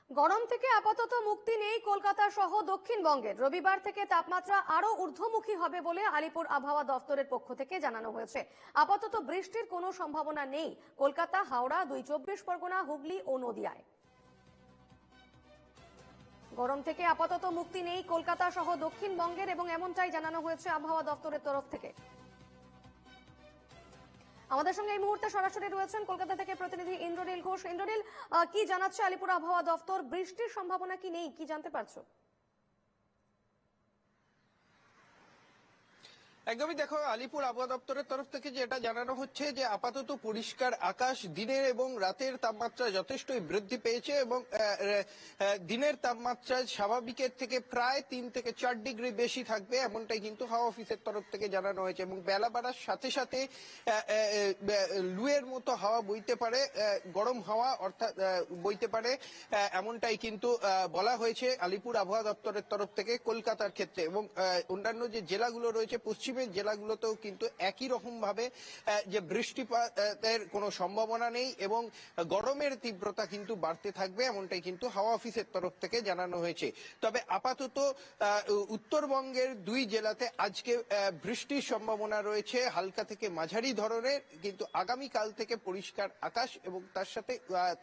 গরম থেকে আপাতত মুক্তি নেই কলকাতা সহ দক্ষিণবঙ্গের। রবিবার থেকে তাপমাত্রা আরো ঊর্ধ্বমুখী হবে বলে আলিপুর আবহাওয়া দফতরের পক্ষ থেকে জানানো হয়েছে। আপাতত বৃষ্টির কোনো সম্ভাবনা নেই কলকাতা, হাওড়া, 24 পরগনা, হুগলি ও নদিয়ায়। গরম থেকে আপাতত মুক্তি নেই কলকাতা সহ দক্ষিণবঙ্গের এবং এমনটাই জানানো হয়েছে আবহাওয়া দফতরের তরফ থেকে। আমাদের সঙ্গে এই মুহূর্তে সরাসরি রয়েছেন কলকাতা থেকে প্রতিনিধি ইন্দ্রনীল ঘোষ। ইন্দ্রনীল, কি জানাচ্ছে আলিপুর আবহাওয়া দফতর? বৃষ্টির সম্ভাবনা কি নেই, কি জানতে পারছো? একদমই, দেখো, আলিপুর আবহাওয়া দপ্তরের তরফ থেকে যেটা জানানো হচ্ছে যে আপাতত পরিষ্কার আকাশ, দিনের এবং রাতের তাপমাত্রা যথেষ্টই বৃদ্ধি পেয়েছে এবং দিনের তাপমাত্রা স্বাভাবিকের থেকে প্রায় 3 থেকে 4 ডিগ্রি বেশি থাকবে, এমনটাই কিন্তু হাওয়া অফিসের তরফ থেকে জানানো হয়েছে। এবং বেলা বাড়ার সাথে সাথে লুয়ের মতো হাওয়া বইতে পারে, গরম হাওয়া অর্থাৎ বইতে পারে, এমনটাই কিন্তু বলা হয়েছে আলিপুর আবহাওয়া দপ্তরের তরফ থেকে কলকাতার ক্ষেত্রে। এবং অন্যান্য যে জেলাগুলো রয়েছে পশ্চিমের জেলাগুলোতেও কিন্তু একই রকম ভাবে যে বৃষ্টিপাতের কোনো সম্ভাবনা নেই এবং গরমের তীব্রতা কিন্তু বাড়তে থাকবে, এমনটাই কিন্তু হাওয়া অফিসের তরফ থেকে জানানো হয়েছে। তবে আপাতত উত্তরবঙ্গের 2 জেলাতে আজকে বৃষ্টির সম্ভাবনা রয়েছে হালকা থেকে মাঝারি ধরনের, কিন্তু আগামীকাল থেকে পরিষ্কার আকাশ এবং তার সাথে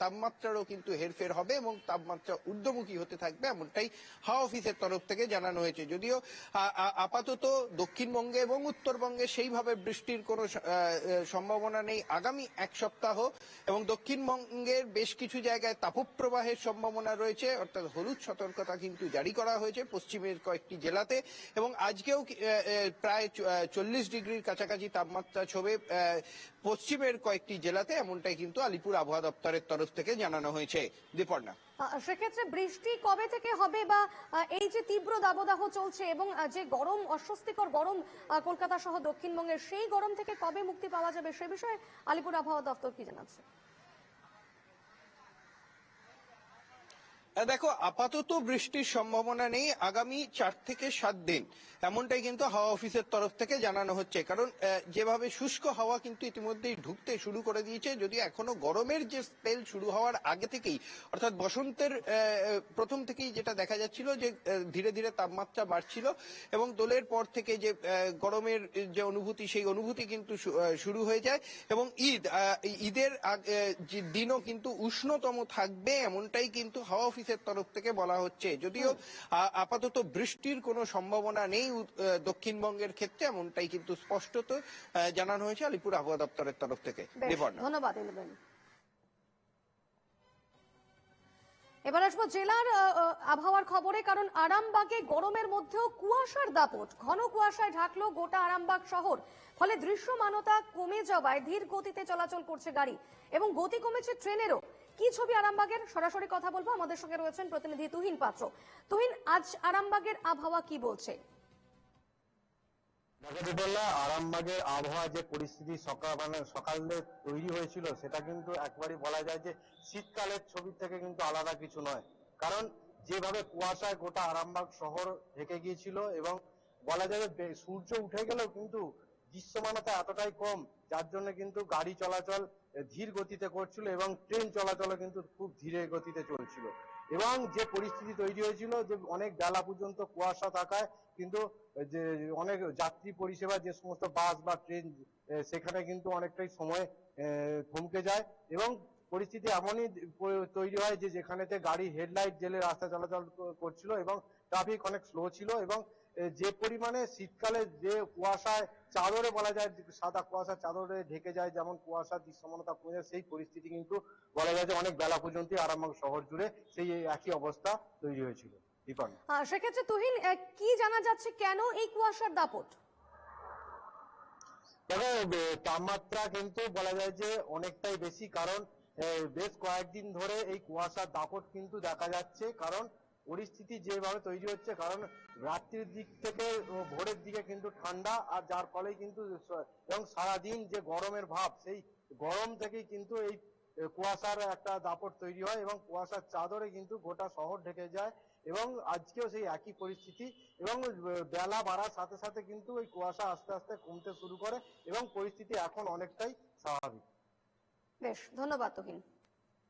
তাপমাত্রারও কিন্তু হেরফের হবে এবং তাপমাত্রা ঊর্ধ্বমুখী হতে থাকবে, এমনটাই হাওয়া অফিসের তরফ থেকে জানানো হয়েছে। যদিও আপাতত দক্ষিণবঙ্গে এবং উত্তরবঙ্গে সেইভাবে বৃষ্টির কোনো সম্ভাবনা নেই আগামী 1 সপ্তাহ, এবং দক্ষিণবঙ্গের বেশ কিছু জায়গায় তাপপ্রবাহের সম্ভাবনা রয়েছে, অর্থাৎ হলুদ সতর্কতা কিন্তু জারি করা হয়েছে পশ্চিমের কয়েকটি জেলাতে। এবং আজকেও প্রায় 40 ডিগ্রির কাছাকাছি তাপমাত্রা ছবে পশ্চিমের কয়েকটি জেলাতে, এমনটাই কিন্তু আলিপুর আবহাওয়া দপ্তরের তরফ থেকে জানানো হয়েছে। দীপর্ণা, সেক্ষেত্রে বৃষ্টি কবে থেকে হবে, বা এই যে তীব্র দাবদাহ চলছে এবং যে গরম, অস্বস্তিকর গরম কলকাতা সহ দক্ষিণবঙ্গের, সেই গরম থেকে কবে মুক্তি পাওয়া যাবে সে বিষয়ে আলিপুর আবহাওয়া দপ্তর কি জানাচ্ছে? দেখো, আপাতত বৃষ্টির সম্ভাবনা নেই আগামী 4 থেকে 7 দিন, এমনটাই কিন্তু হাওয়া অফিসের তরফ থেকে জানানো হচ্ছে। কারণ যেভাবে শুষ্ক হাওয়া কিন্তু ইতিমধ্যেই ঢুকতে শুরু করে দিয়েছে, যদিও এখনো গরমের যে স্পেল শুরু হওয়ার আগে থেকেই, অর্থাৎ বসন্তের প্রথম থেকেই যেটা দেখা যাচ্ছিল যে ধীরে ধীরে তাপমাত্রা বাড়ছিল এবং দোলের পর থেকে যে গরমের যে অনুভূতি, সেই অনুভূতি কিন্তু শুরু হয়ে যায়। এবং ঈদের দিনও কিন্তু উষ্ণতম থাকবে, এমনটাই কিন্তু হাওয়া অফিসের তরফ থেকে বলা হচ্ছে। যদিও আপাতত বৃষ্টির কোনো সম্ভাবনা নেই দক্ষিণবঙ্গের ক্ষেত্রে, এমনটাই কিন্তু স্পষ্টত জানানো হয়েছে আলিপুর আবহাওয়া দপ্তরের তরফ থেকে। ধন্যবাদ। এবার আসবো জেলার আবহাওয়ার খবরে, কারণ আরামবাগে গরমের মধ্যেও কুয়াশার দাপট। ঘন কুয়াশায় ঢাকলো গোটা আরামবাগ শহর, ফলে দৃশ্যমানতা কমে যাওয়ায় ধীর গতিতে চলাচল করছে গাড়ি এবং গতি কমেছে ট্রেনেরও। কি ছবি আরামবাগের, সরাসরি কথা বলবো। আমাদের সঙ্গে রয়েছেন প্রতিনিধি তুহিন পাত্র। তুহিন, আজ আরামবাগের আবহাওয়া কি বলছে? আরামবাগের আবহাওয়া যে পরিস্থিতি সকালে তৈরি হয়েছিল, সেটা কিন্তু একবারই বলা যায় যে শীতকালের ছবি থেকে কিন্তু আলাদা কিছু নয়। কারণ যেভাবে কুয়াশায় গোটা আরামবাগ শহর ঢেকে গিয়েছিল এবং বলা যায় যে সূর্য উঠে গেলেও কিন্তু দৃশ্যমানতা এতটাই কম, যার জন্য কিন্তু গাড়ি চলাচল ধীর গতিতে করছিল এবং ট্রেন চলাচল কিন্তু খুব ধীরে গতিতে চলছিল। এবং যে পরিস্থিতি তৈরি হয়েছিল যে অনেক বেলা পর্যন্ত কুয়াশা থাকায় কিন্তু যে অনেক যাত্রী পরিষেবা, যে সমস্ত বাস বা ট্রেন, সেখানে কিন্তু অনেকটাই সময় থমকে যায় এবং পরিস্থিতি এমনই তৈরি হয় যে যেখানেতে গাড়ি হেডলাইট জেলে রাস্তা চলাচল করছিল এবং ট্রাফিক অনেক স্লো ছিল। এবং যে পরিমাণে শীতকালে যে কুয়াশায় চাদরে, বলা যায় সাদা কুয়াশার চাদরে ঢেকে যায়, যেমন কুয়াশার দৃশ্যমানতা কমে যায়, সেই পরিস্থিতি কিন্তু বলা যায় যে অনেক বেলা পর্যন্ত আরামবাগ শহর জুড়ে সেই একই অবস্থা তৈরি হয়েছিল। সেক্ষেত্রে তুহিন, কি জানা যাচ্ছে, কেন এই কুয়াশার দাপট? তাপমাত্রা কিন্তু বলা যায় যে অনেকটাই বেশি, কারণ বেশ কয়েকদিন ধরে এই কুয়াশার দাপট কিন্তু দেখা যাচ্ছে। কারণ পরিস্থিতি যেভাবে তৈরি হচ্ছে, কারণ রাত্রির দিক থেকে ভোরের দিকে কিন্তু ঠান্ডা, আর যার ফলে কিন্তু এবং সারাদিন যে গরমের ভাব, সেই গরম থেকেই কিন্তু এই কুয়াশার একটা দাপট তৈরি হয় এবং কুয়াশার চাদরে কিন্তু গোটা শহর ঢেকে যায়। এবং আজকেও সেই একই পরিস্থিতি এবং বেলা বাড়ার সাথে সাথে কিন্তু ওই কুয়াশা আস্তে আস্তে কমতে শুরু করে এবং পরিস্থিতি এখন অনেকটাই স্বাভাবিক। বেশ, ধন্যবাদ তুহিন।